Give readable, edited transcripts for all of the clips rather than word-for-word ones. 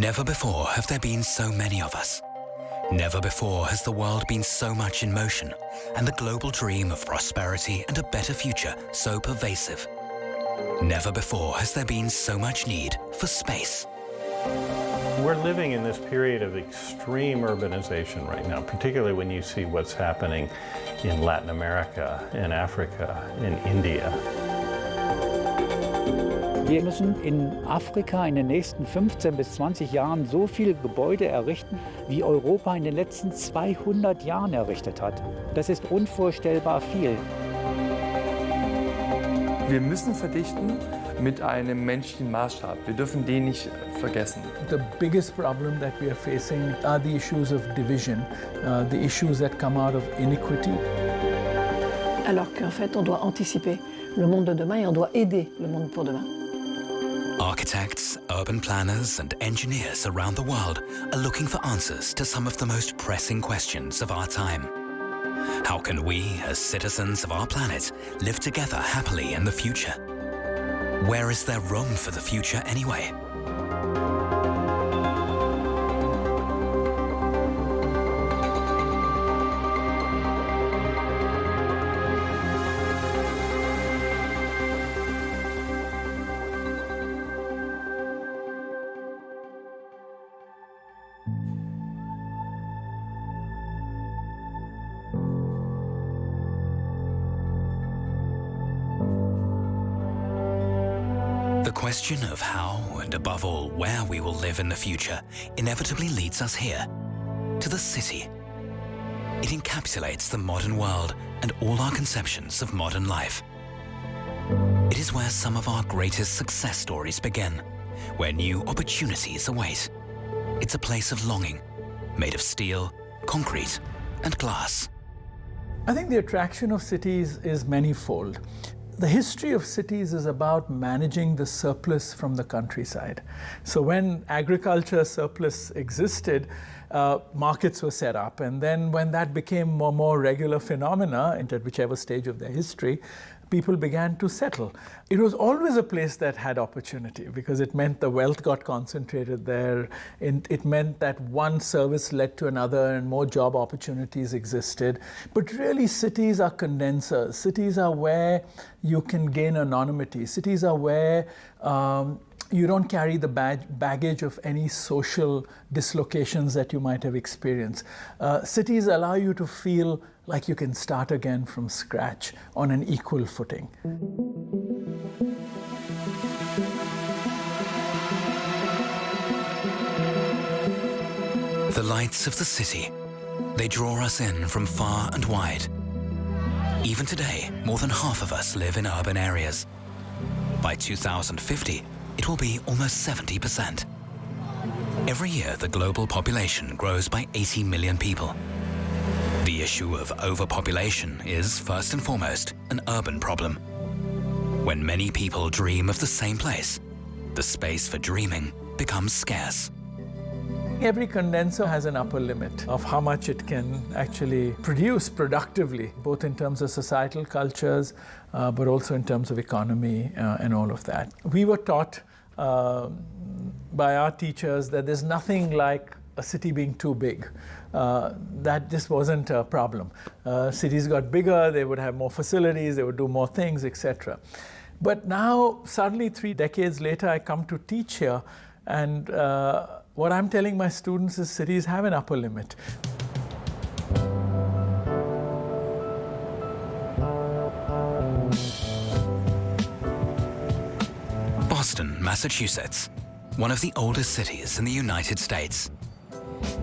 Never before have there been so many of us. Never before has the world been so much in motion, and the global dream of prosperity and a better future so pervasive. Never before has there been so much need for space. We're living in this period of extreme urbanization right now, particularly when you see what's happening in Latin America, in Africa, in India. Wir müssen in Afrika in den nächsten 15 bis 20 Jahren so viele Gebäude errichten, wie Europa in den letzten 200 Jahren errichtet hat. Das ist unvorstellbar viel. Wir müssen verdichten mit einem menschlichen Maßstab. Wir dürfen den nicht vergessen. The biggest problem that we are facing are the issues of division, the issues that come out of inequity. Alors qu'en fait, on doit anticiper le monde de demain et on doit aider le monde pour demain. Architects, urban planners, and engineers around the world are looking for answers to some of the most pressing questions of our time. How can we, as citizens of our planet, live together happily in the future? Where is there room for the future anyway? The question of how, and above all, where we will live in the future, inevitably leads us here, to the city. It encapsulates the modern world and all our conceptions of modern life. It is where some of our greatest success stories begin, where new opportunities await. It's a place of longing, made of steel, concrete, and glass. I think the attraction of cities is manifold. The history of cities is about managing the surplus from the countryside. So when agriculture surplus existed, markets were set up. And then when that became a more regular phenomena, at whichever stage of their history, people began to settle. It was always a place that had opportunity because it meant the wealth got concentrated there. It meant that one service led to another and more job opportunities existed. But really, cities are condensers. Cities are where you can gain anonymity. Cities are where you don't carry the baggage of any social dislocations that you might have experienced. Cities allow you to feel like you can start again from scratch on an equal footing. The lights of the city, they draw us in from far and wide. Even today, more than half of us live in urban areas. By 2050, it will be almost 70%. Every year, the global population grows by 80 million people. The issue of overpopulation is, first and foremost, an urban problem. When many people dream of the same place, the space for dreaming becomes scarce. Every condenser has an upper limit of how much it can actually produce productively, both in terms of societal cultures, but also in terms of economy and all of that. We were taught by our teachers that there's nothing like a city being too big. That just wasn't a problem. Cities got bigger, they would have more facilities, they would do more things, etc. But now, suddenly 3 decades later, I come to teach here, and what I'm telling my students is cities have an upper limit. Boston, Massachusetts, one of the oldest cities in the United States.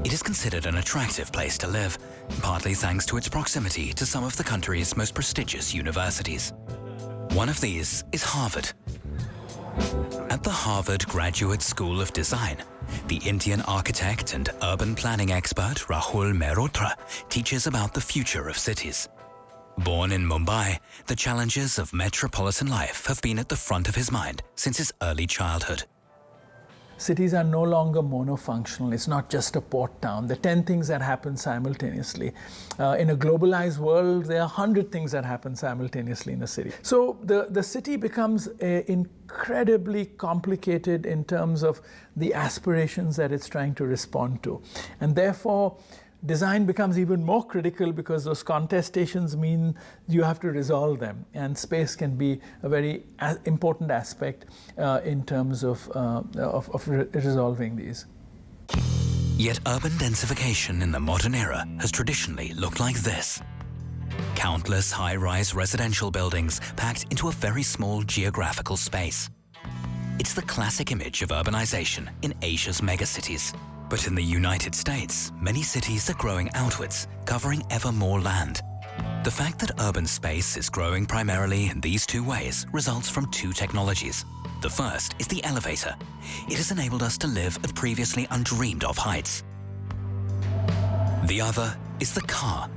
It is considered an attractive place to live, partly thanks to its proximity to some of the country's most prestigious universities. One of these is Harvard. At the Harvard Graduate School of Design, the Indian architect and urban planning expert Rahul Mehrotra teaches about the future of cities. Born in Mumbai, the challenges of metropolitan life have been at the front of his mind since his early childhood. cities are no longer monofunctional. It's not just a port town. There are 10 things that happen simultaneously. In a globalized world, there are 100 things that happen simultaneously in a city. So the city becomes incredibly complicated in terms of the aspirations that it's trying to respond to. And therefore, design becomes even more critical because those contestations mean you have to resolve them, and space can be a very important aspect in terms of resolving these. Yet urban densification in the modern era has traditionally looked like this. Countless high-rise residential buildings packed into a very small geographical space. It's the classic image of urbanization in Asia's megacities. But in the United States, many cities are growing outwards, covering ever more land. The fact that urban space is growing primarily in these two ways results from two technologies. The first is the elevator. It has enabled us to live at previously undreamed of heights. The other is the car.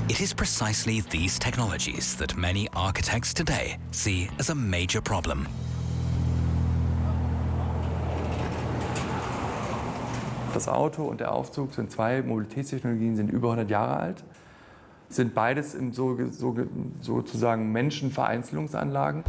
It is precisely these technologies that many architects today see as a major problem. Das Auto und der Aufzug sind zwei Mobilitätstechnologien, sind über 100 Jahre alt, sind beides sozusagen Menschenvereinzelungsanlagen.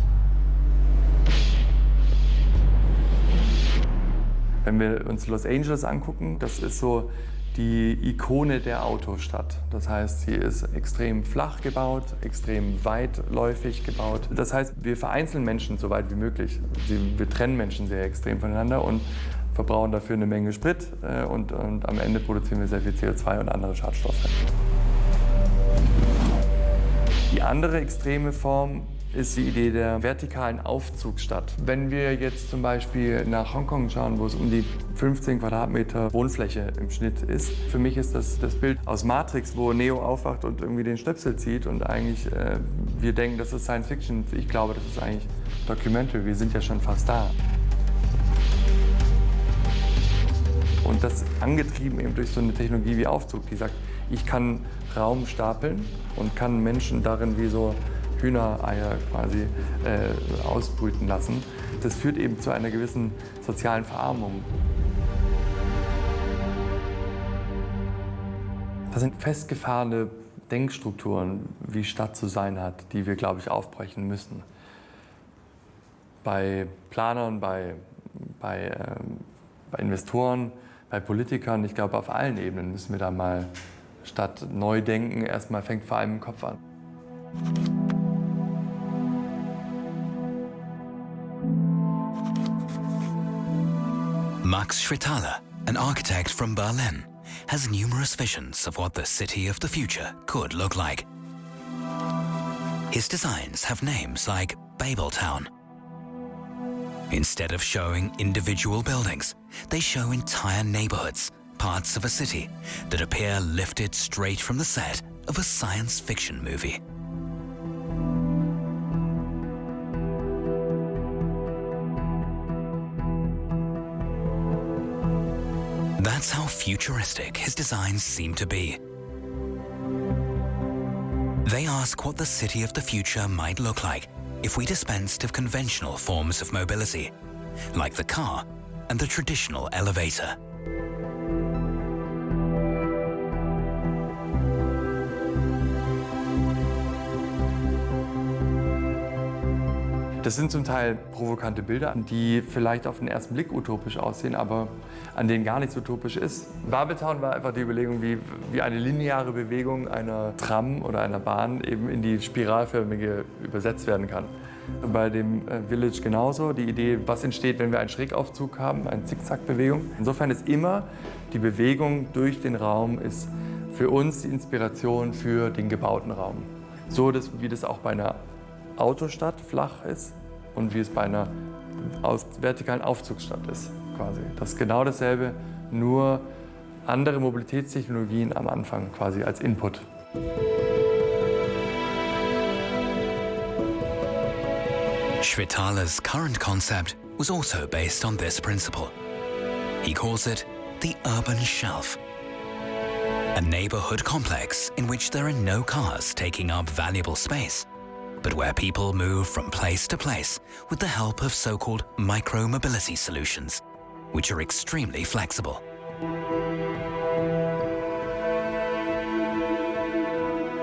Wenn wir uns Los Angeles angucken, das ist so die Ikone der Autostadt. Das heißt, sie ist extrem flach gebaut, extrem weitläufig gebaut. Das heißt, wir vereinzeln Menschen so weit wie möglich. Wir trennen Menschen sehr extrem voneinander und verbrauchen dafür eine Menge Sprit und am Ende produzieren wir sehr viel CO2 und andere Schadstoffe. Die andere extreme Form ist die Idee der vertikalen Aufzugsstadt. Wenn wir jetzt zum Beispiel nach Hongkong schauen, wo es um die 15 Quadratmeter Wohnfläche im Schnitt ist, für mich ist das Bild aus Matrix, wo Neo aufwacht und irgendwie den Stöpsel zieht und eigentlich wir denken, das ist Science Fiction. Ich glaube, das ist eigentlich Documentary. Wir sind ja schon fast da. Und das angetrieben eben durch so eine Technologie wie Aufzug, die sagt, ich kann Raum stapeln und kann Menschen darin wie so Hühnereier quasi ausbrüten lassen. Das führt eben zu einer gewissen sozialen Verarmung. Das sind festgefahrene Denkstrukturen, wie Stadt zu sein hat, die wir, glaube ich, aufbrechen müssen. Bei Planern, bei Investoren, bei Politikern, ich glaube, auf allen Ebenen müssen wir da mal statt neu denken, erstmal fängt vor allem im Kopf an. Max Schwetala, an architect from Berlin, has numerous visions of what the city of the future could look like. His designs have names like Babeltown. Instead of showing individual buildings, they show entire neighborhoods, parts of a city that appear lifted straight from the set of a science fiction movie. That's how futuristic his designs seem to be. They ask what the city of the future might look like if we dispensed of conventional forms of mobility, like the car and the traditional elevator. Das sind zum Teil provokante Bilder, die vielleicht auf den ersten Blick utopisch aussehen, aber an denen gar nichts utopisch ist. Babeltown war einfach die Überlegung, wie eine lineare Bewegung einer Tram oder einer Bahn eben in die spiralförmige übersetzt werden kann. Bei dem Village genauso, die Idee, was entsteht, wenn wir einen Schrägaufzug haben, eine Zickzackbewegung. Insofern ist immer die Bewegung durch den Raum ist für uns die Inspiration für den gebauten Raum. So, wie das auch bei einer Autostadt flach ist und wie es bei einer vertikalen Aufzugsstadt ist, quasi. Das ist genau dasselbe, nur andere Mobilitätstechnologien am Anfang quasi als Input. Schwetala's current concept was also based on this principle. He calls it the urban shelf, a neighborhood complex in which there are no cars taking up valuable space, but where people move from place to place with the help of so-called micro-mobility solutions, which are extremely flexible.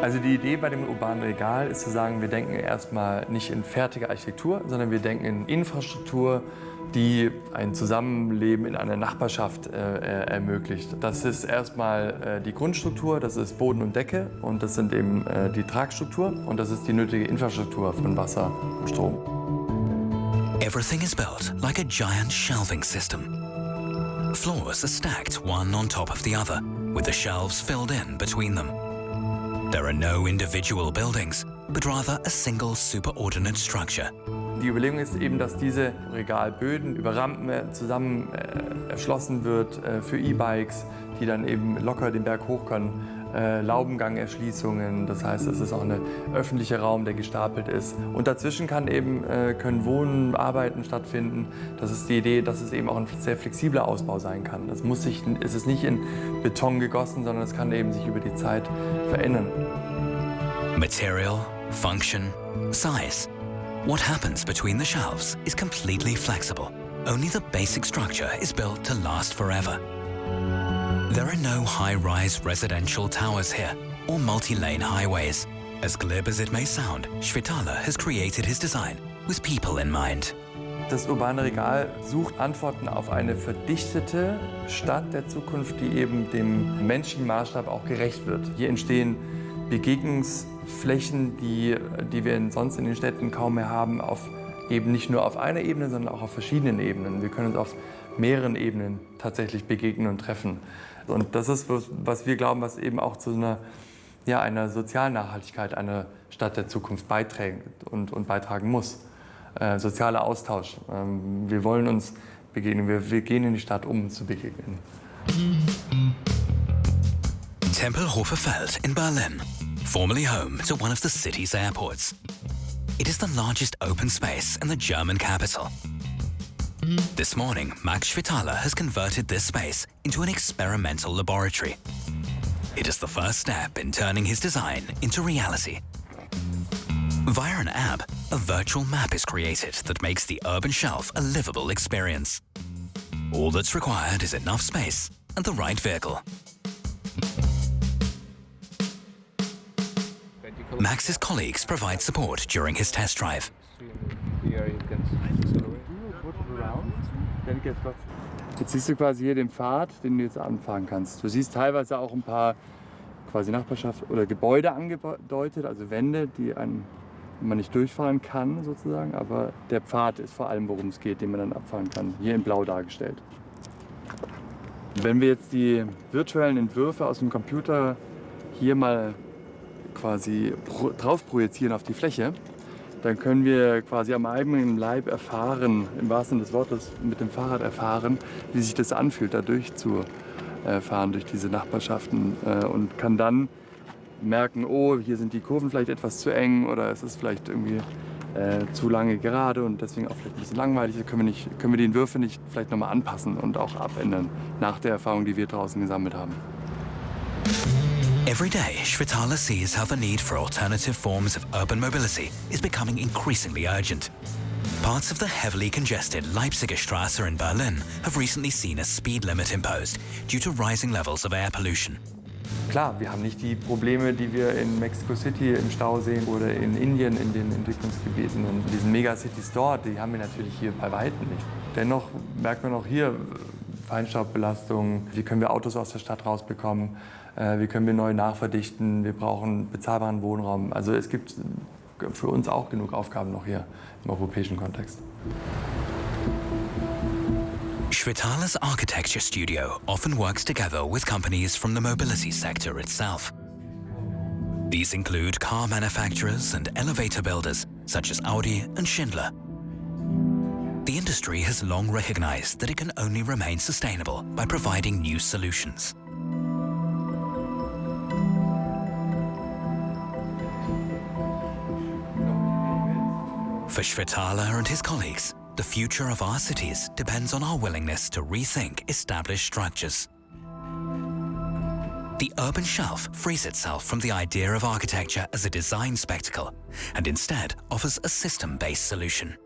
Also die Idee bei dem urbanen Regal ist zu sagen, wir denken erstmal nicht in fertige Architektur, sondern wir denken in Infrastruktur, die ein Zusammenleben in einer Nachbarschaft ermöglicht. Das ist erstmal die Grundstruktur, das ist Boden und Decke und das sind eben die Tragstruktur und das ist die nötige Infrastruktur von Wasser und Strom. Everything is built like a giant shelving system. Floors are stacked one on top of the other, with the shelves filled in between them. There are no individual buildings, but rather a single superordinate structure. Die Überlegung ist eben, dass diese Regalböden über Rampen zusammen erschlossen wird für E-Bikes, die dann eben locker den Berg hoch können. Laubengangerschließungen, das heißt, es ist auch ein öffentlicher Raum, der gestapelt ist. Und dazwischen können Wohnen, Arbeiten stattfinden. Das ist die Idee, dass es eben auch ein sehr flexibler Ausbau sein kann. Es ist nicht in Beton gegossen, sondern es kann eben sich über die Zeit verändern. Material, function, size. What happens between the shelves is completely flexible. Only the basic structure is built to last forever. There are no high-rise residential towers here or multi-lane highways. As glib as it may sound, Svitala has created his design with people in mind. Das urbane Regal sucht Antworten auf eine verdichtete Stadt der Zukunft, die eben dem menschlichen Maßstab auch gerecht wird. Hier entstehen Begegnungsflächen, die wir sonst in den Städten kaum mehr haben, eben nicht nur auf einer Ebene, sondern auch auf verschiedenen Ebenen. Wir können uns auf mehreren Ebenen tatsächlich begegnen und treffen. Und das ist, was wir glauben, was eben auch zu einer sozialen Nachhaltigkeit einer Stadt der Zukunft beiträgt und beitragen muss. Sozialer Austausch. Wir wollen uns begegnen. Wir gehen in die Stadt, um uns zu begegnen. Tempelhofer Feld in Berlin, formerly home to one of the city's airports. It is the largest open space in the German capital. This morning, Max Svitala has converted this space into an experimental laboratory. It is the first step in turning his design into reality. Via an app, a virtual map is created that makes the urban shelf a livable experience. All that's required is enough space and the right vehicle. Max's colleagues provide support during his test drive. Jetzt siehst du quasi hier den Pfad, den du jetzt anfahren kannst. Du siehst teilweise auch ein paar quasi Nachbarschaft oder Gebäude angedeutet, also Wände, die man nicht durchfahren kann sozusagen, aber der Pfad ist vor allem, worum es geht, den man dann abfahren kann, hier in Blau dargestellt. Wenn wir jetzt die virtuellen Entwürfe aus dem Computer hier mal quasi drauf projizieren auf die Fläche, dann können wir quasi am eigenen Leib erfahren, im wahrsten Sinne des Wortes mit dem Fahrrad erfahren, wie sich das anfühlt, da durchzufahren durch diese Nachbarschaften und kann dann merken, oh, hier sind die Kurven vielleicht etwas zu eng oder es ist vielleicht irgendwie zu lange gerade und deswegen auch vielleicht ein bisschen langweilig. Da können wir die Entwürfe nicht vielleicht nochmal anpassen und auch abändern nach der Erfahrung, die wir draußen gesammelt haben. Every day, Svitala sees how the need for alternative forms of urban mobility is becoming increasingly urgent. Parts of the heavily congested Leipziger Straße in Berlin have recently seen a speed limit imposed due to rising levels of air pollution. Klar, wir haben nicht die Probleme, die wir in Mexico City im Stau sehen oder in Indien in den Entwicklungsgebieten und diesen Megacities dort, die haben wir natürlich hier bei weitem nicht. Dennoch merkt man auch hier Feinstaubbelastung, wie können wir Autos aus der Stadt rausbekommen, wie können wir neu nachverdichten, wir brauchen bezahlbaren Wohnraum. Also es gibt für uns auch genug Aufgaben noch hier im europäischen Kontext. Svitala's architecture studio often works together with companies from the mobility sector itself. These include car manufacturers and elevator builders such as Audi and Schindler. The industry has long recognized that it can only remain sustainable by providing new solutions. For Svitala and his colleagues, the future of our cities depends on our willingness to rethink established structures. The urban shelf frees itself from the idea of architecture as a design spectacle and instead offers a system-based solution.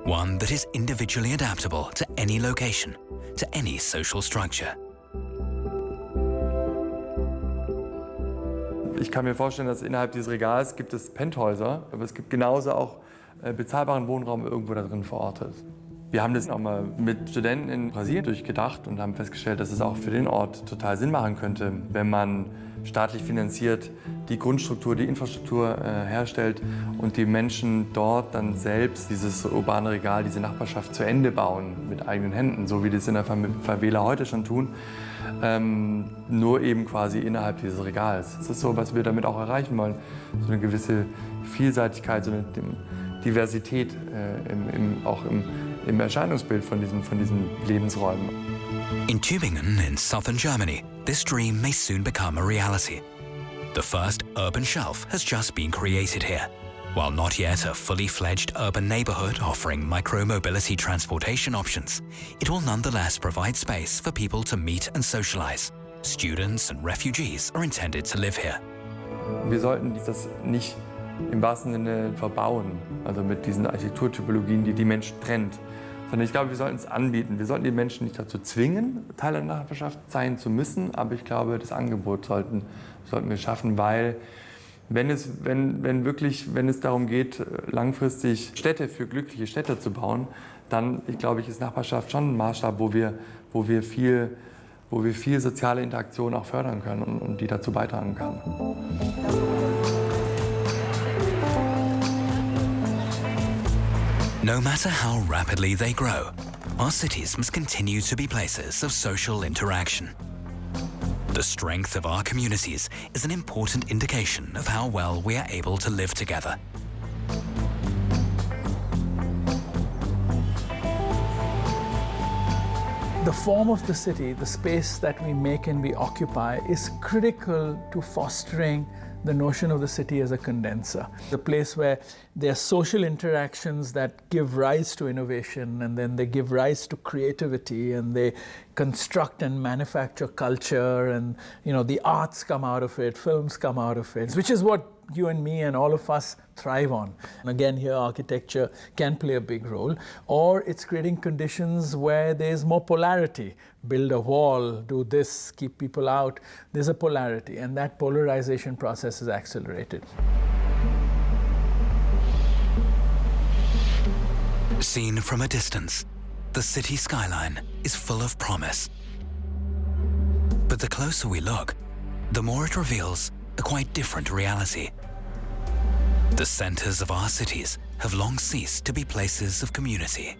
one that is individually adaptable to any location, to any social structure. Ich kann mir vorstellen, dass innerhalb dieses Regals gibt es Penthäuser, aber es gibt genauso auch bezahlbaren Wohnraum irgendwo da drin verortet. Wir haben das auch mal mit Studenten in Brasilien durchgedacht und haben festgestellt, dass es auch für den Ort total Sinn machen könnte, wenn man staatlich finanziert die Grundstruktur, die Infrastruktur herstellt und die Menschen dort dann selbst dieses urbane Regal, diese Nachbarschaft zu Ende bauen mit eigenen Händen, so wie das in der Favela heute schon tun, nur eben quasi innerhalb dieses Regals. Das ist so, was wir damit auch erreichen wollen, so eine gewisse Vielseitigkeit, so eine Diversität auch im Erscheinungsbild von diesen Lebensräumen. In Tübingen, in southern Germany, this dream may soon become a reality. The first urban shelf has just been created here. While not yet a fully fledged urban neighborhood offering micro-mobility transportation options, it will nonetheless provide space for people to meet and socialize. Students and refugees are intended to live here. Wir sollten das nicht im wahrsten Sinne verbauen, also mit diesen Architekturtypologien, die die Menschen trennt. Sondern ich glaube, wir sollten es anbieten. Wir sollten die Menschen nicht dazu zwingen, Teil der Nachbarschaft sein zu müssen, aber ich glaube, das Angebot sollten wir schaffen, weil wenn es darum geht, langfristig Städte für glückliche Städte zu bauen, dann, glaube ich, ist Nachbarschaft schon ein Maßstab, wo wir viel soziale Interaktion auch fördern können und die dazu beitragen kann. No matter how rapidly they grow, our cities must continue to be places of social interaction. The strength of our communities is an important indication of how well we are able to live together. The form of the city, the space that we make and we occupy, is critical to fostering the notion of the city as a condenser. The place where there are social interactions that give rise to innovation, and then they give rise to creativity, and they construct and manufacture culture, and the arts come out of it, films come out of it, which is what you and me and all of us thrive on. And again, here architecture can play a big role, or it's creating conditions where there's more polarity. Build a wall, do this, keep people out. There's a polarity, and that polarization process is accelerated. Seen from a distance, the city skyline is full of promise. But the closer we look, the more it reveals a quite different reality. The centers of our cities have long ceased to be places of community.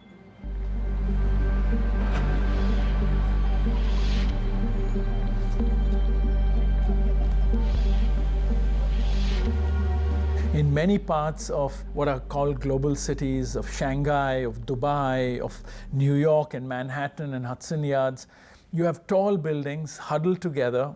In many parts of what are called global cities, of Shanghai, of Dubai, of New York and Manhattan and Hudson Yards, you have tall buildings huddled together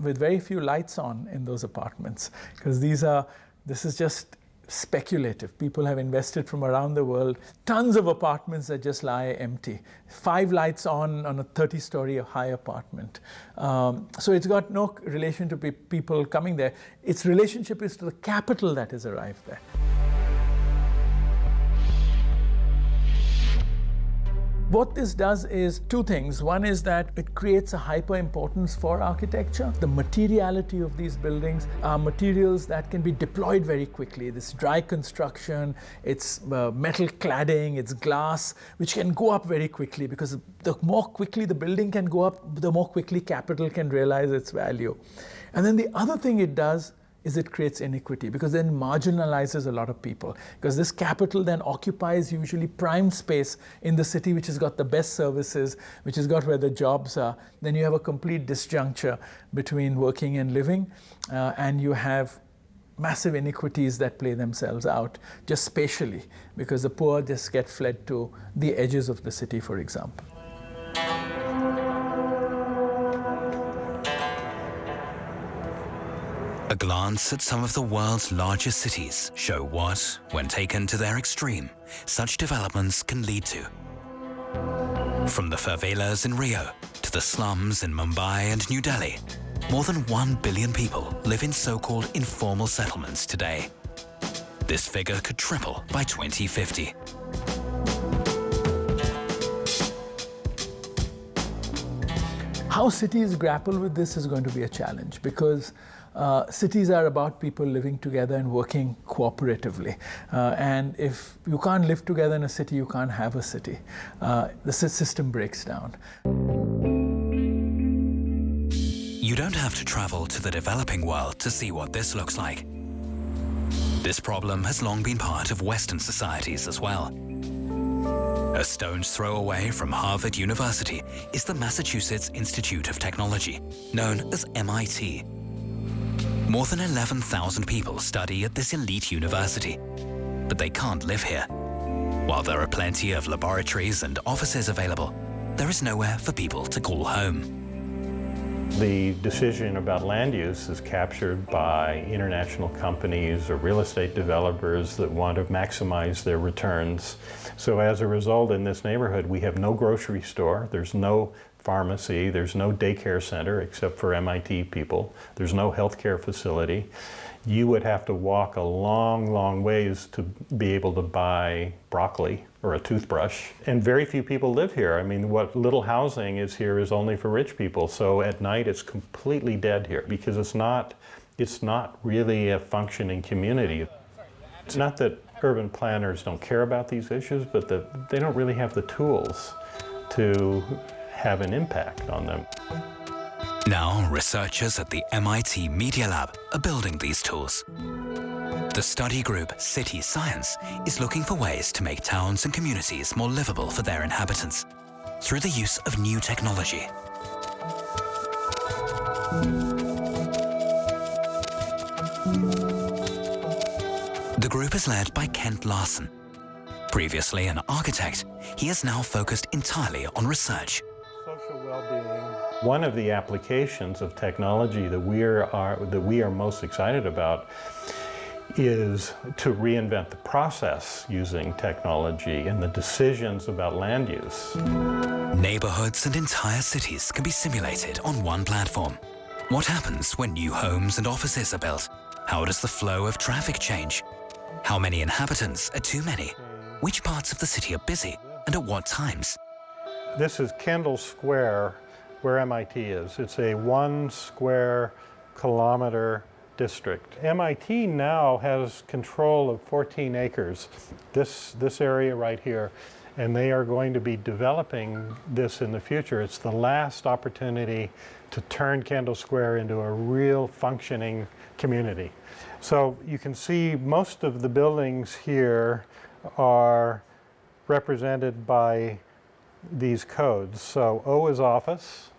with very few lights on in those apartments, because this is just speculative. People have invested from around the world, tons of apartments that just lie empty. 5 lights on a 30-story high apartment. So it's got no relation to people coming there. Its relationship is to the capital that has arrived there. What this does is 2 things. One is that it creates a hyper importance for architecture. The materiality of these buildings are materials that can be deployed very quickly. This dry construction, it's metal cladding, it's glass, which can go up very quickly, because the more quickly the building can go up, the more quickly capital can realize its value. And then the other thing it does is it creates inequity, because then marginalizes a lot of people, because this capital then occupies usually prime space in the city, which has got the best services, which has got where the jobs are. Then you have a complete disjuncture between working and living, and you have massive inequities that play themselves out just spatially, because the poor just get fled to the edges of the city, for example. A glance at some of the world's largest cities show what, when taken to their extreme, such developments can lead to. From the favelas in Rio to the slums in Mumbai and New Delhi, more than 1 billion people live in so-called informal settlements today. This figure could triple by 2050. How cities grapple with this is going to be a challenge because cities are about people living together and working cooperatively. And if you can't live together in a city, you can't have a city. The system breaks down. You don't have to travel to the developing world to see what this looks like. This problem has long been part of Western societies as well. A stone's throw away from Harvard University is the Massachusetts Institute of Technology, known as MIT. More than 11,000 people study at this elite university, but they can't live here. While there are plenty of laboratories and offices available, there is nowhere for people to call home. The decision about land use is captured by international companies or real estate developers that want to maximize their returns. So as a result, in this neighborhood, we have no grocery store, there's no pharmacy, there's no daycare center except for MIT people, there's no healthcare facility. You would have to walk a long, long ways to be able to buy broccoli or a toothbrush. And very few people live here. I mean, what little housing is here is only for rich people. So at night it's completely dead here because it's not really a functioning community. It's not that urban planners don't care about these issues, but that they don't really have the tools to have an impact on them. Now, researchers at the MIT Media Lab are building these tools. The study group City Science is looking for ways to make towns and communities more livable for their inhabitants through the use of new technology. The group is led by Kent Larson. Previously an architect, he is now focused entirely on research. Social well-being. One of the applications of technology that we are most excited about is to reinvent the process using technology and the decisions about land use. Neighborhoods and entire cities can be simulated on one platform. What happens when new homes and offices are built? How does the flow of traffic change? How many inhabitants are too many? Which parts of the city are busy and at what times? This is Kendall Square, where MIT is. It's a 1 square kilometer district. MIT now has control of 14 acres, this area right here, and they are going to be developing this in the future. It's the last opportunity to turn Kendall Square into a real functioning community. So you can see most of the buildings here are represented by these codes. So O is office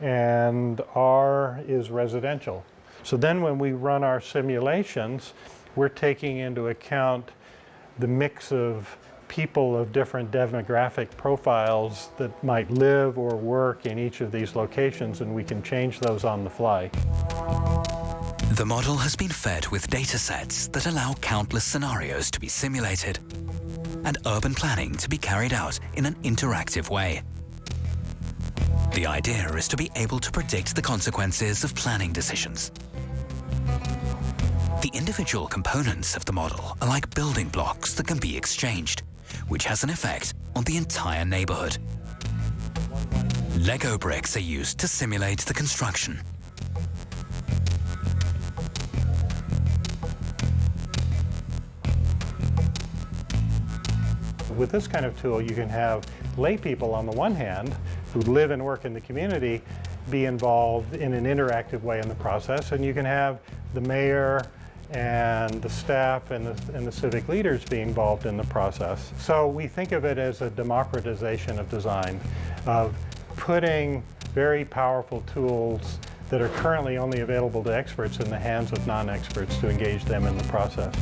and R is residential. So then when we run our simulations, we're taking into account the mix of people of different demographic profiles that might live or work in each of these locations, and we can change those on the fly. The model has been fed with data sets that allow countless scenarios to be simulated and urban planning to be carried out in an interactive way. The idea is to be able to predict the consequences of planning decisions. The individual components of the model are like building blocks that can be exchanged, which has an effect on the entire neighborhood. Lego bricks are used to simulate the construction. With this kind of tool, you can have lay people on the one hand who live and work in the community be involved in an interactive way in the process, and you can have the mayor and the staff and the civic leaders be involved in the process. So we think of it as a democratization of design, of putting very powerful tools that are currently only available to experts in the hands of non-experts to engage them in the process.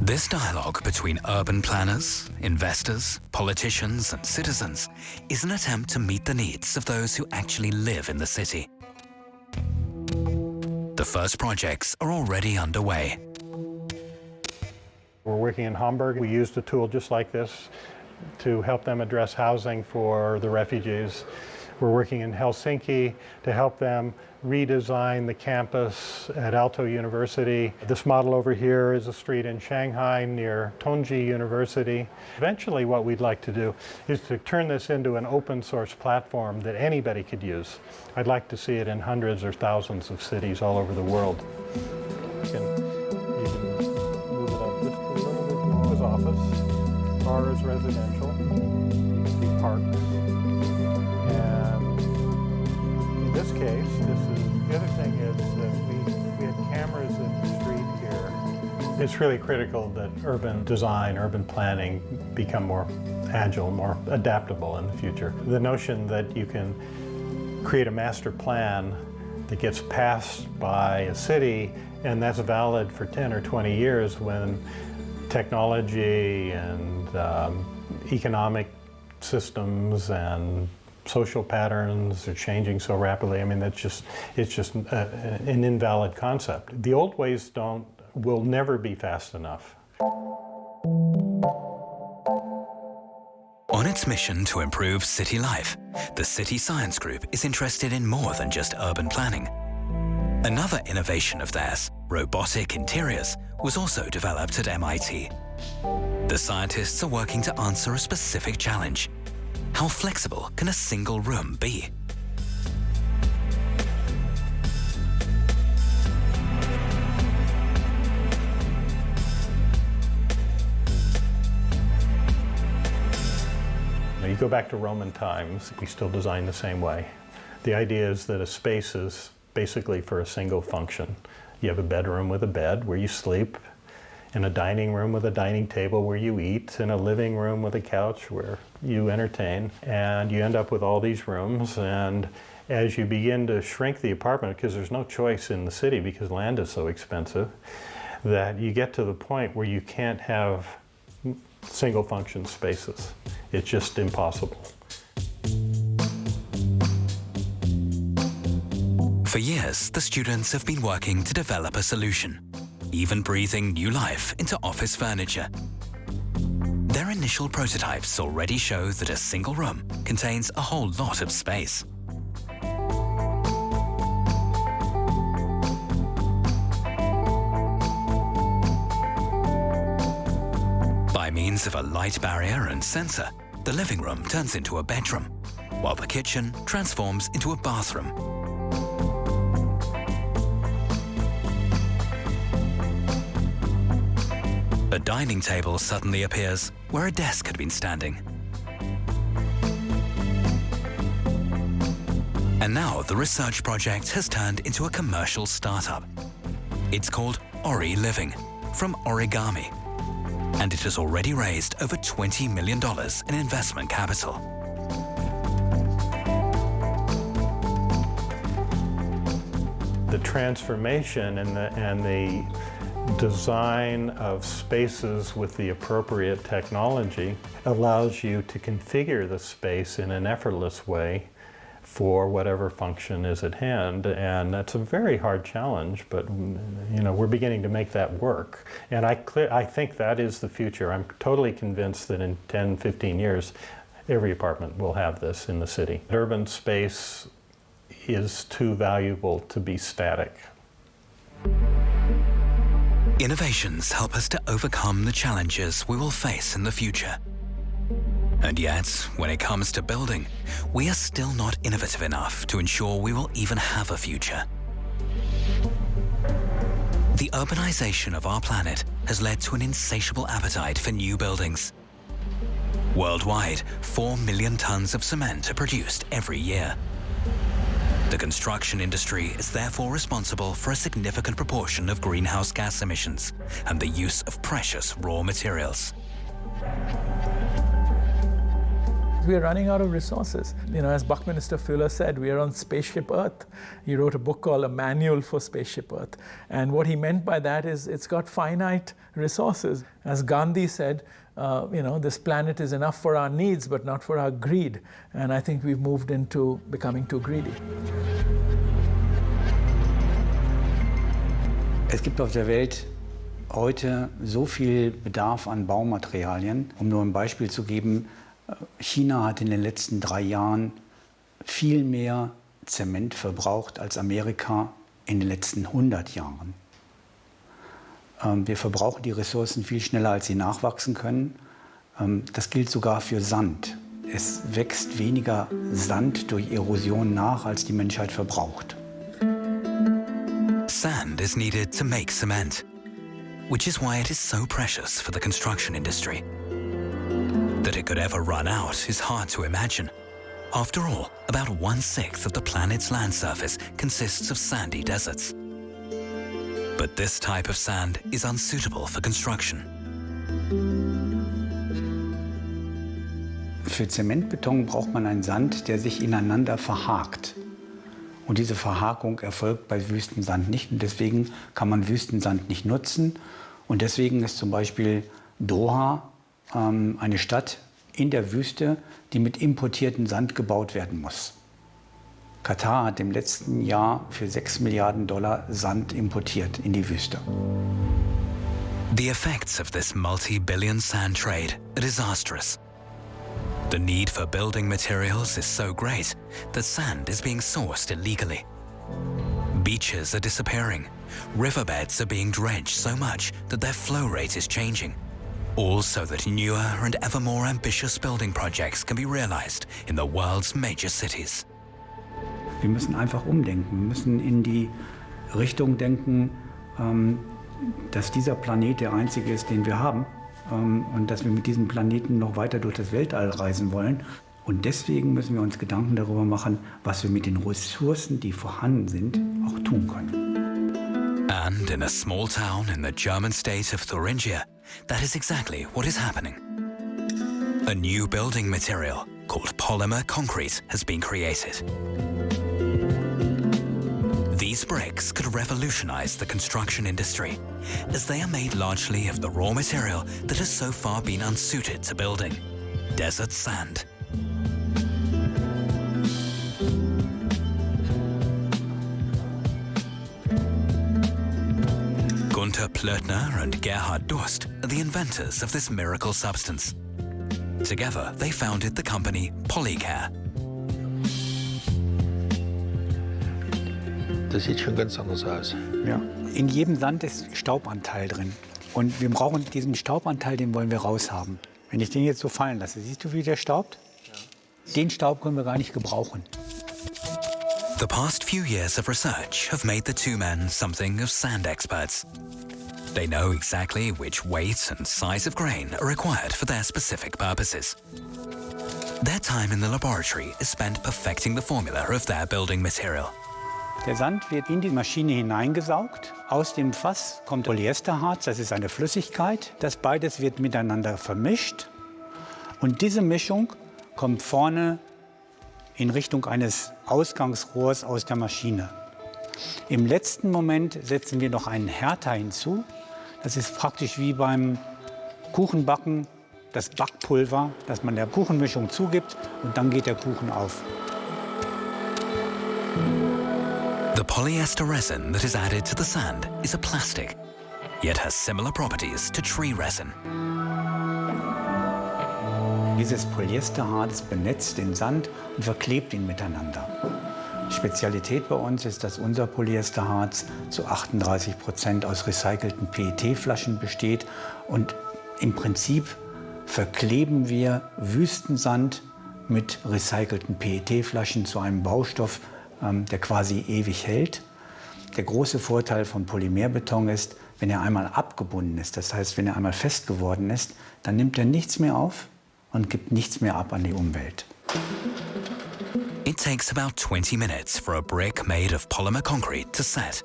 This dialogue between urban planners, investors, politicians, and citizens is an attempt to meet the needs of those who actually live in the city. The first projects are already underway. We're working in Hamburg. We used a tool just like this to help them address housing for the refugees. We're working in Helsinki to help them redesign the campus at Aalto University. This model over here is a street in Shanghai near Tongji University. Eventually what we'd like to do is to turn this into an open source platform that anybody could use. I'd like to see it in hundreds or thousands of cities all over the world. You can move it up just a little bit more. This is office, bar is residential, you can see parks. In this case, the other thing is that we had cameras in the street here. It's really critical that urban design, urban planning become more agile, more adaptable in the future. The notion that you can create a master plan that gets passed by a city and that's valid for 10 or 20 years when technology and economic systems and social patterns are changing so rapidly. I mean, it's just an invalid concept. The old ways will never be fast enough. On its mission to improve city life, the City Science Group is interested in more than just urban planning. Another innovation of theirs, robotic interiors, was also developed at MIT. The scientists are working to answer a specific challenge. How flexible can a single room be? You go back to Roman times, we still design the same way. The idea is that a space is basically for a single function. You have a bedroom with a bed where you sleep, and a dining room with a dining table where you eat, and a living room with a couch where you entertain, and you end up with all these rooms. And as you begin to shrink the apartment, because there's no choice in the city because land is so expensive, that you get to the point where you can't have single function spaces. It's just impossible. For years, the students have been working to develop a solution, even breathing new life into office furniture. Their initial prototypes already show that a single room contains a whole lot of space. By means of a light barrier and sensor, the living room turns into a bedroom, while the kitchen transforms into a bathroom. A dining table suddenly appears where a desk had been standing. And now the research project has turned into a commercial startup. It's called Ori Living, from origami, and it has already raised over $20 million in investment capital. The transformation and the design of spaces with the appropriate technology allows you to configure the space in an effortless way for whatever function is at hand, and that's a very hard challenge, but you know, we're beginning to make that work. And I think that is the future. I'm totally convinced that in 10, 15 years, every apartment will have this in the city. Urban space is too valuable to be static. Innovations help us to overcome the challenges we will face in the future. And yet, when it comes to building, we are still not innovative enough to ensure we will even have a future. The urbanization of our planet has led to an insatiable appetite for new buildings. Worldwide, 4 million tons of cement are produced every year. The construction industry is therefore responsible for a significant proportion of greenhouse gas emissions and the use of precious raw materials. We are running out of resources. You know, as Buckminster Fuller said, we are on spaceship Earth. He wrote a book called A Manual for Spaceship Earth. And what he meant by that is it's got finite resources. As Gandhi said, you know, this planet is enough for our needs, but not for our greed. And I think we've moved into becoming too greedy. Es gibt auf der Welt heute so viel Bedarf an Baumaterialien. Um nur ein Beispiel zu geben, China hat in den letzten 3 Jahren viel mehr Zement verbraucht als Amerika in den letzten 100 Jahren. Wir verbrauchen die Ressourcen viel schneller, als sie nachwachsen können. Das gilt sogar für Sand. Es wächst weniger Sand durch Erosion nach, als die Menschheit verbraucht. Sand is needed to make cement, which is why it is so precious for the construction industry. That it could ever run out is hard to imagine. After all, about 1/6 of the planet's land surface consists of sandy deserts. But this type of sand is unsuitable for construction. Für Zementbeton braucht man einen Sand, der sich ineinander verhakt. Und diese Verhakung erfolgt bei Wüstensand nicht. Und deswegen kann man Wüstensand nicht nutzen. Und deswegen ist zum Beispiel Doha eine Stadt in der Wüste, die mit importiertem Sand gebaut werden muss. Katar hat im letzten Jahr für $6 Milliarden Sand importiert in die Wüste. The effects of this multi-billion sand trade are disastrous. The need for building materials is so great that sand is being sourced illegally. Beaches are disappearing. Riverbeds are being dredged so much that their flow rate is changing. All so that newer and ever more ambitious building projects can be realized in the world's major cities. Wir müssen einfach umdenken. Wir müssen in die Richtung denken, dass dieser Planet der einzige ist, den wir haben. Und dass wir mit diesem Planeten noch weiter durch das Weltall reisen wollen. Und deswegen müssen wir uns Gedanken darüber machen, was wir mit den Ressourcen, die vorhanden sind, auch tun können. And in a small town in the German state of Thuringia, that is exactly what is happening. A new building material called polymer concrete has been created. These bricks could revolutionize the construction industry, as they are made largely of the raw material that has so far been unsuited to building: desert sand. Gunther Plötner and Gerhard Durst are the inventors of this miracle substance. Together, they founded the company Polycare. Das sieht schon ganz anders aus. Ja. In jedem Sand ist Staubanteil drin. Und wir brauchen diesen Staubanteil, den wollen wir raushaben. Wenn ich den jetzt so fallen lasse, siehst du, wie der staubt? Ja. Den Staub können wir gar nicht gebrauchen. The past few years of research have made the two men something of sand experts. They know exactly which weight and size of grain are required for their specific purposes. Their time in the laboratory is spent perfecting the formula of their building material. Der Sand wird in die Maschine hineingesaugt. Aus dem Fass kommt Polyesterharz, das ist eine Flüssigkeit. Das beides wird miteinander vermischt. Und diese Mischung kommt vorne in Richtung eines Ausgangsrohrs aus der Maschine. Im letzten Moment setzen wir noch einen Härter hinzu. Das ist praktisch wie beim Kuchenbacken, das Backpulver, das man der Kuchenmischung zugibt, und dann geht der Kuchen auf. The polyester resin that is added to the sand is a plastic, yet has similar properties to tree resin. Dieses Polyesterharz benetzt den Sand und verklebt ihn miteinander. Spezialität bei uns ist, dass unser Polyesterharz zu 38% aus recycelten PET-Flaschen besteht. Und im Prinzip verkleben wir Wüstensand mit recycelten PET-Flaschen zu einem Baustoff, der quasi ewig hält. Der große Vorteil von Polymerbeton ist, wenn er einmal abgebunden ist, das heißt, wenn er einmal fest geworden ist, dann nimmt er nichts mehr auf und gibt nichts mehr ab an die Umwelt. It takes about 20 minutes for a brick made of polymer concrete to set.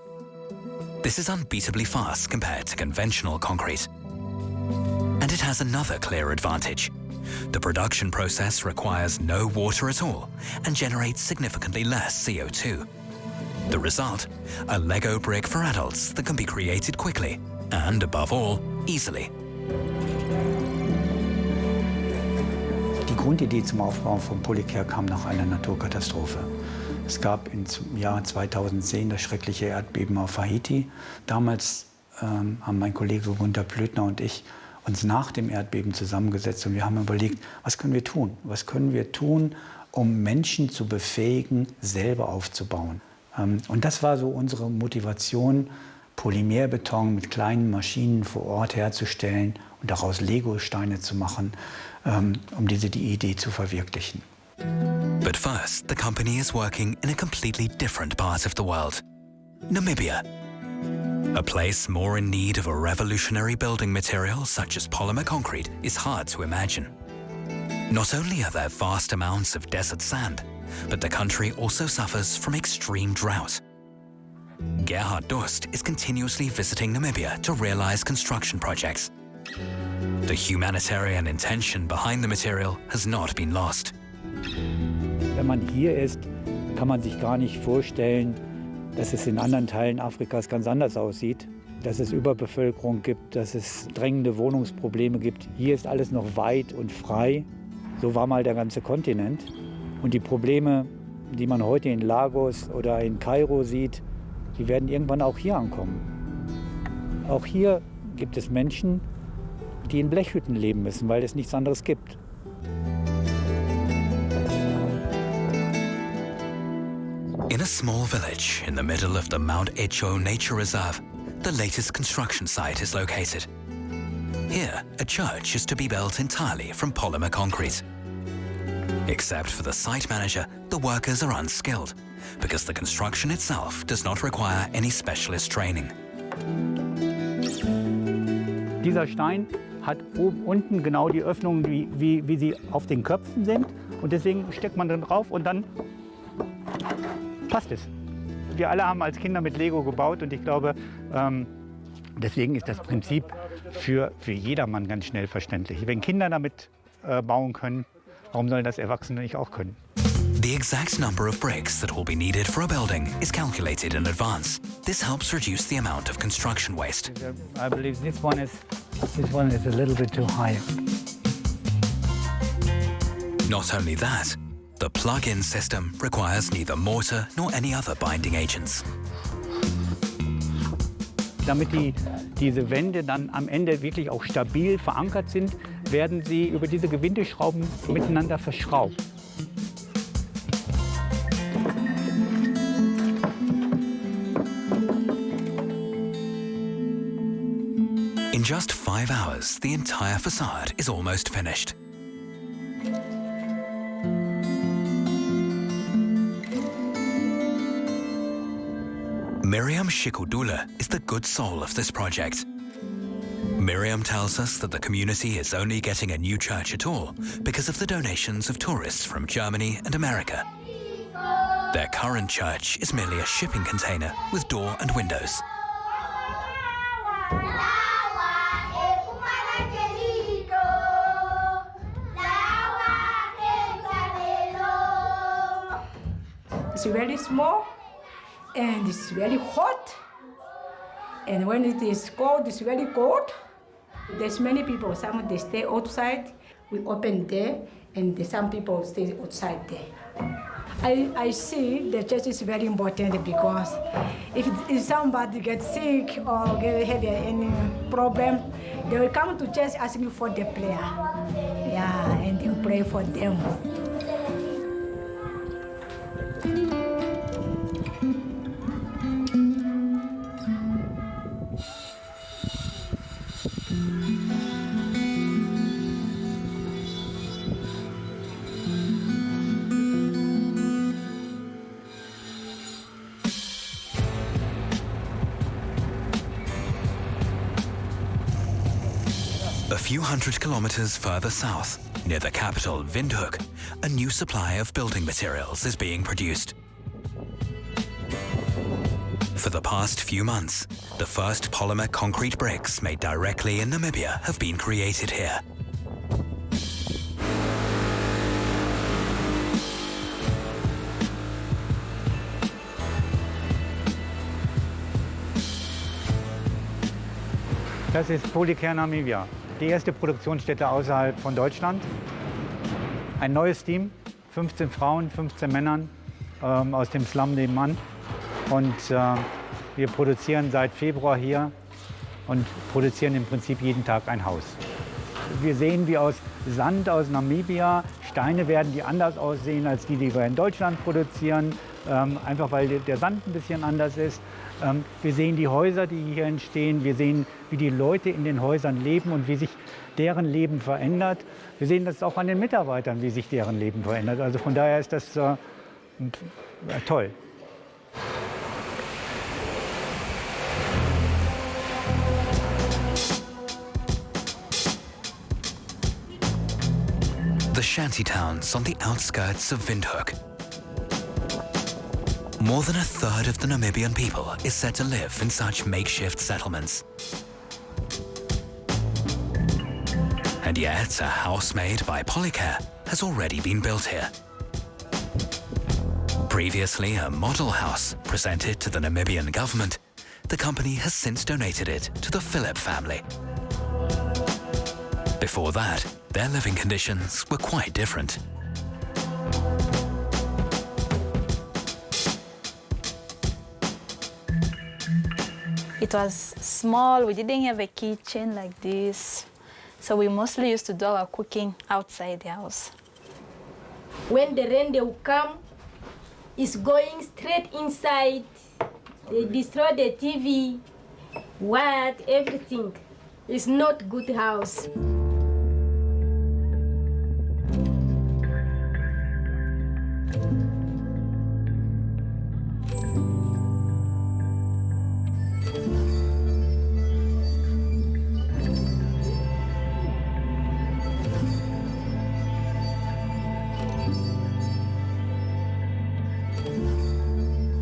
This is unbeatably fast compared to conventional concrete. And it has another clear advantage. The production process requires no water at all and generates significantly less CO2. The result, a Lego brick for adults that can be created quickly and, above all, easily. Die Grundidee zum Aufbau von Polycare kam nach einer Naturkatastrophe. Es gab im Jahr 2010 das schreckliche Erdbeben auf Haiti. Damals haben mein Kollege Gunther Plötner und ich uns nach dem Erdbeben zusammengesetzt und wir haben überlegt, was können wir tun? Was können wir tun, um Menschen zu befähigen, selber aufzubauen? Und das war so unsere Motivation, Polymerbeton mit kleinen Maschinen vor Ort herzustellen und daraus Lego-Steine zu machen, um die Idee zu verwirklichen. But first, the company is working in a completely different part of the world, Namibia. A place more in need of a revolutionary building material such as polymer concrete is hard to imagine. Not only are there vast amounts of desert sand, but the country also suffers from extreme drought. Gerhard Durst is continuously visiting Namibia to realize construction projects. The humanitarian intention behind the material has not been lost. Wenn man hier ist, kann man sich gar nicht vorstellen, dass es in anderen Teilen Afrikas ganz anders aussieht, dass es Überbevölkerung gibt, dass es drängende Wohnungsprobleme gibt. Hier ist alles noch weit und frei. So war mal der ganze Kontinent. Und die Probleme, die man heute in Lagos oder in Kairo sieht, die werden irgendwann auch hier ankommen. Auch hier gibt es Menschen, die in Blechhütten leben müssen, weil es nichts anderes gibt. In a small village in the middle of the Mount Echo Nature Reserve, the latest construction site is located. Here, a church is to be built entirely from polymer concrete. Except for the site manager, the workers are unskilled, because the construction itself does not require any specialist training. Dieser Stein hat oben unten genau die Öffnungen, wie sie auf den Köpfen sind. Und deswegen steckt man dann drauf und dann passt es. Wir alle haben als Kinder mit Lego gebaut und ich glaube, deswegen ist das Prinzip für jedermann ganz schnell verständlich. Wenn Kinder damit bauen können, warum sollen das Erwachsene nicht auch können? The exact number of bricks that will be needed for a building is calculated in advance. This helps reduce the amount of construction waste. I believe this one is a little bit too high. Not only that, the plug-in system requires neither mortar nor any other binding agents. Damit diese Wände dann am Ende wirklich auch stabil verankert sind, werden sie über diese Gewindeschrauben miteinander verschraubt. In just 5 hours, the entire facade is almost finished. Miriam Shikudula is the good soul of this project. Miriam tells us that the community is only getting a new church at all because of the donations of tourists from Germany and America. Their current church is merely a shipping container with door and windows. It's very small and it's very hot. And when it is cold, it's very cold. There's many people, some they stay outside, we open there, and some people stay outside there. I see the church is very important because if somebody gets sick or have any problem, they will come to church asking for the prayer. Yeah, and they pray for them. A few hundred kilometers further south, near the capital Windhoek, a new supply of building materials is being produced. For the past few months, the first polymer concrete bricks made directly in Namibia have been created here. Das ist Polycare Namibia, die erste Produktionsstätte außerhalb von Deutschland. Ein neues Team, 15 Frauen, 15 Männern aus dem Slum nebenan. Und wir produzieren seit Februar hier und produzieren im Prinzip jeden Tag ein Haus. Wir sehen, wie aus Sand aus Namibia Steine werden, die anders aussehen als die wir in Deutschland produzieren, einfach weil der Sand ein bisschen anders ist. Wir sehen die Häuser, die hier entstehen. Wir sehen, wie die Leute in den Häusern leben und wie sich deren Leben verändert. Wir sehen das auch an den Mitarbeitern, wie sich deren Leben verändert. Also von daher ist das toll. The shantytowns on the outskirts of Windhoek. More than a third of the Namibian people is said to live in such makeshift settlements. And yet, a house made by Polycare has already been built here. Previously a model house presented to the Namibian government, the company has since donated it to the Philip family. Before that, their living conditions were quite different. It was small, we didn't have a kitchen like this, so we mostly used to do our cooking outside the house. When the rain they will come, it's going straight inside. They destroy the TV, everything. It's not good house.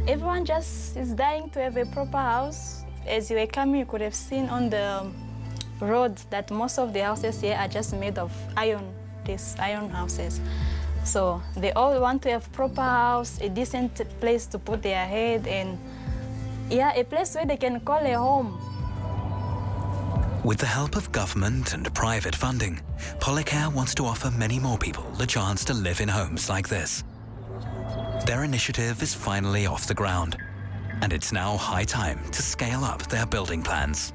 Everyone just is dying to have a proper house. As you were coming, you could have seen on the road that most of the houses here are just made of iron, these iron houses. So they all want to have proper house, a decent place to put their head, and yeah, a place where they can call a home. With the help of government and private funding, Polycare wants to offer many more people the chance to live in homes like this. Their initiative is finally off the ground, and it's now high time to scale up their building plans.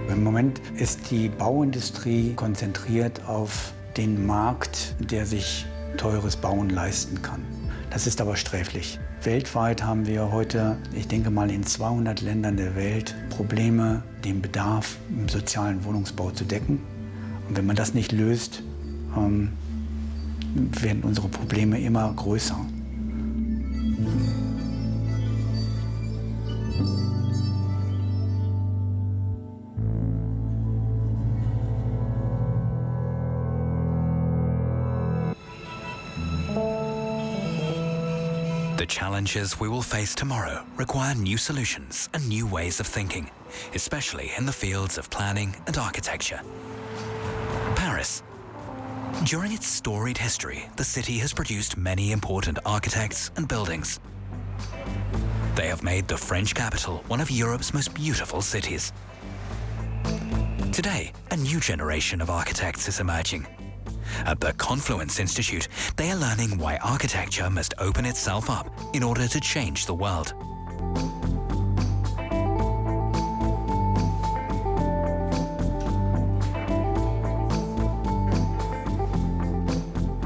Im Moment ist die Bauindustrie konzentriert auf den Markt, der sich teures Bauen leisten kann. Das ist aber sträflich. Weltweit haben wir heute, ich denke mal in 200 Ländern der Welt, Probleme, den Bedarf im sozialen Wohnungsbau zu decken. Und wenn man das nicht löst, werden unsere Probleme immer größer. The challenges we will face tomorrow require new solutions and new ways of thinking, especially in the fields of planning and architecture. Paris. During its storied history, the city has produced many important architects and buildings. They have made the French capital one of Europe's most beautiful cities. Today, a new generation of architects is emerging. At the Confluence Institute, they are learning why architecture must open itself up in order to change the world.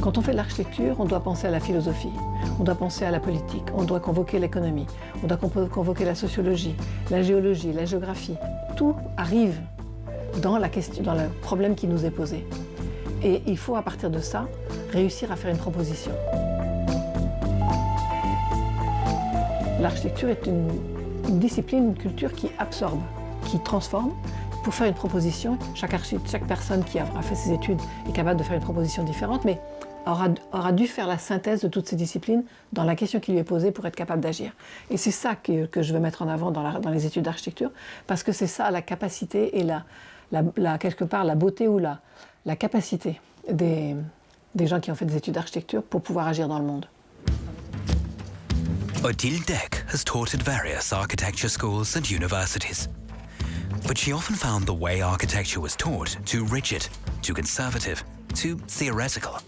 Quand on fait de l'architecture, on doit penser à la philosophie, on doit penser à la politique, on doit convoquer l'économie, on doit convoquer la sociologie, la géologie, la géographie. Tout arrive dans la question, dans le problème qui nous est posé. Et il faut, à partir de ça, réussir à faire une proposition. L'architecture est une discipline, une culture qui absorbe, qui transforme. Pour faire une proposition, chaque personne qui aura fait ses études est capable de faire une proposition différente, mais aura dû faire la synthèse de toutes ces disciplines dans la question qui lui est posée pour être capable d'agir. Et c'est ça que je veux mettre en avant dans les études d'architecture, parce que c'est ça la capacité et quelque part la beauté ou la capacité des gens qui ont fait des études d'architecture pour pouvoir agir dans le monde. Odile Deck has taught at various architecture schools and universities. But she often found the way architecture was taught too rigid, too conservative, too theoretical.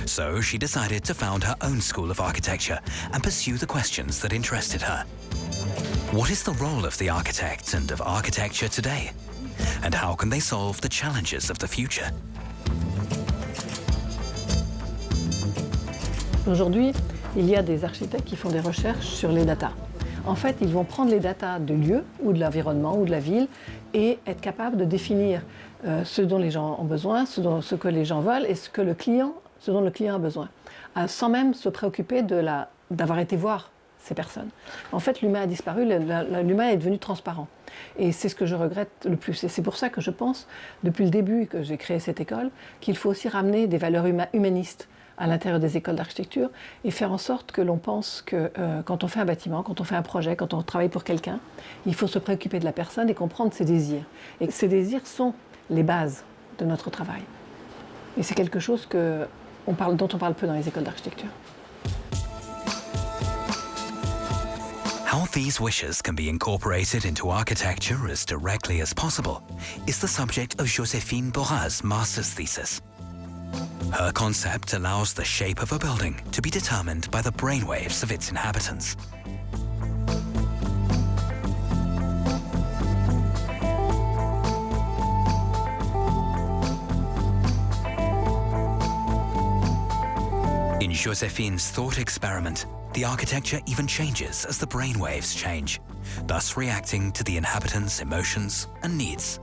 So she decided to found her own school of architecture and pursue the questions that interested her. What is the role of the architect and of architecture today? And how can they solve the challenges of the future? Aujourd'hui, il y a des architectes qui font des recherches sur les datas. En fait, ils vont prendre les datas de lieux ou de l'environnement ou de la ville et être capables de définir ce dont les gens ont besoin, ce que les gens veulent et ce dont le client a besoin, sans même se préoccuper d'avoir été voir ces personnes. En fait, l'humain a disparu, l'humain est devenu transparent. Et c'est ce que je regrette le plus. Et c'est pour ça que je pense, depuis le début que j'ai créé cette école, qu'il faut aussi ramener des valeurs humanistes à l'intérieur des écoles d'architecture et faire en sorte que l'on pense que quand on fait un bâtiment, quand on fait un projet, quand on travaille pour quelqu'un, il faut se préoccuper de la personne et comprendre ses désirs. Et ces désirs sont les bases de notre travail. Et c'est quelque chose dont on parle peu dans les écoles d'architecture. How these wishes can be incorporated into architecture as directly as possible is the subject of Joséphine Borrat's master's thesis. Her concept allows the shape of a building to be determined by the brainwaves of its inhabitants. In Joséphine's thought experiment, the architecture even changes as the brainwaves change, thus reacting to the inhabitants' emotions and needs.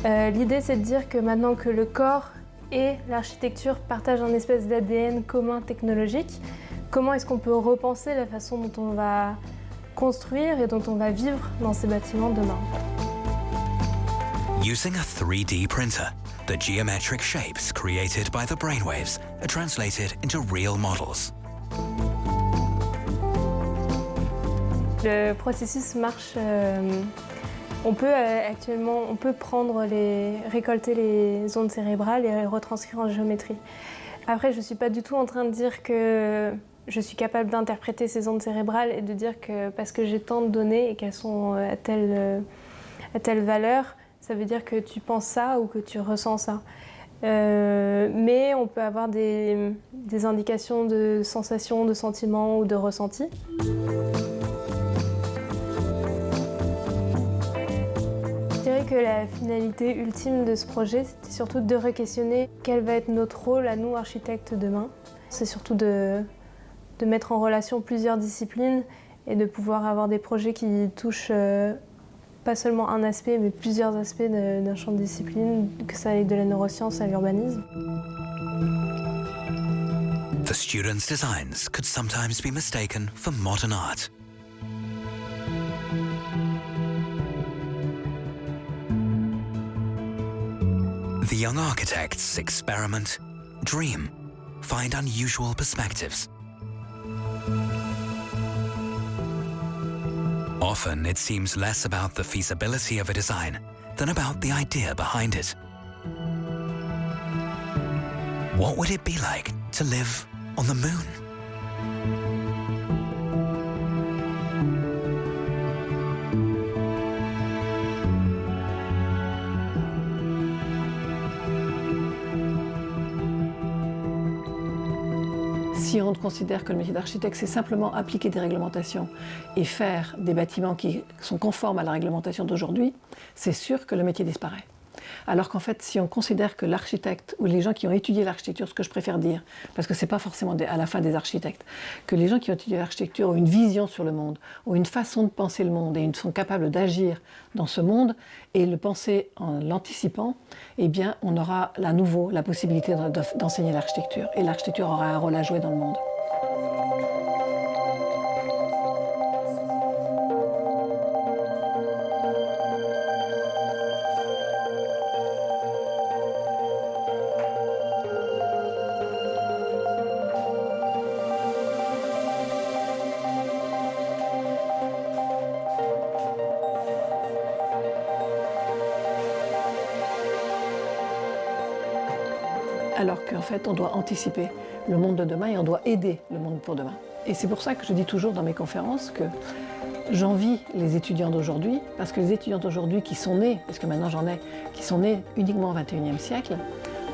L'idée, c'est de dire que maintenant que le corps et l'architecture partagent un espèce d'ADN commun technologique, comment est-ce qu'on peut repenser la façon dont on va construire et dont on va vivre dans ces bâtiments demain? Using a 3D printer, the geometric shapes created by the brainwaves are translated into real models. Le processus marche. On peut récolter les ondes cérébrales et les retranscrire en géométrie. Après, je ne suis pas du tout en train de dire que je suis capable d'interpréter ces ondes cérébrales et de dire que parce que j'ai tant de données et qu'elles sont à telle valeur, ça veut dire que tu penses ça ou que tu ressens ça. Mais on peut avoir des indications de sensations, de sentiments ou de ressentis. Je dirais que la finalité ultime de ce projet, c'était surtout de re-questionner quel va être notre rôle à nous, architectes, demain. C'est surtout de mettre en relation plusieurs disciplines et de pouvoir avoir des projets qui touchent pas seulement un aspect, mais plusieurs aspects d'un champ de discipline, que ça aille de la neuroscience à l'urbanisme. The students' designs could sometimes be mistaken for modern art. The young architects experiment, dream, find unusual perspectives. Often it seems less about the feasibility of a design than about the idea behind it. What would it be like to live on the moon? Si on considère que le métier d'architecte, c'est simplement appliquer des réglementations et faire des bâtiments qui sont conformes à la réglementation d'aujourd'hui, c'est sûr que le métier disparaît. Alors qu'en fait, si on considère que l'architecte, ou les gens qui ont étudié l'architecture, ce que je préfère dire, parce que ce n'est pas forcément à la fin des architectes, que les gens qui ont étudié l'architecture ont une vision sur le monde, ont une façon de penser le monde et sont capables d'agir dans ce monde et le penser en l'anticipant, eh bien, on aura à nouveau la possibilité d'enseigner l'architecture. Et l'architecture aura un rôle à jouer dans le monde. Alors qu'en fait, on doit anticiper le monde de demain et on doit aider le monde pour demain. Et c'est pour ça que je dis toujours dans mes conférences que j'envie les étudiants d'aujourd'hui, parce que les étudiants d'aujourd'hui qui sont nés, parce que maintenant j'en ai, qui sont nés uniquement au XXIe siècle,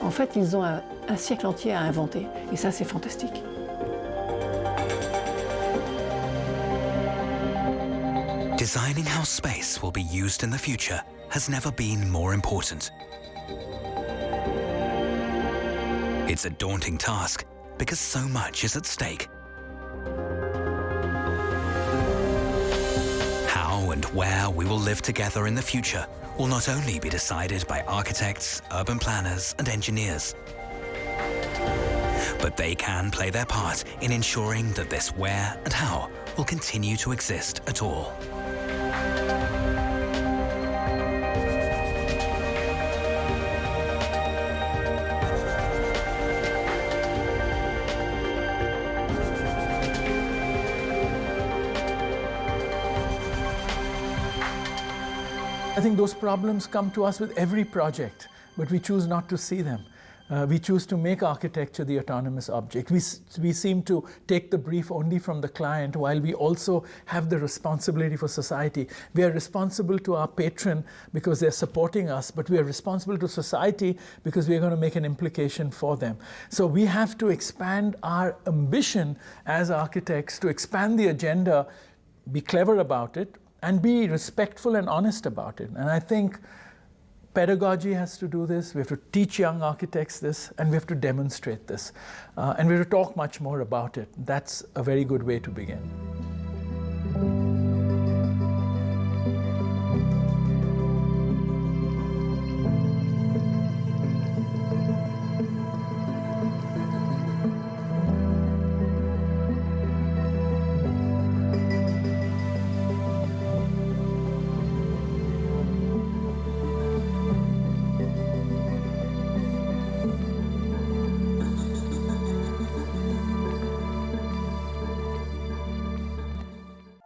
En fait, ils ont un siècle entier à inventer. Et ça, c'est fantastique. Designing how space will be used in the future has never been more important. It's a daunting task because so much is at stake. How and where we will live together in the future will not only be decided by architects, urban planners and engineers, but they can play their part in ensuring that this where and how will continue to exist at all. I think those problems come to us with every project, but we choose not to see them. We choose to make architecture the autonomous object. We seem to take the brief only from the client while we also have the responsibility for society. We are responsible to our patron because they're supporting us, but we are responsible to society because we're going to make an implication for them. So we have to expand our ambition as architects, to expand the agenda, be clever about it, and be respectful and honest about it. And I think pedagogy has to do this. We have to teach young architects this, and we have to demonstrate this. And we have to talk much more about it. That's a very good way to begin.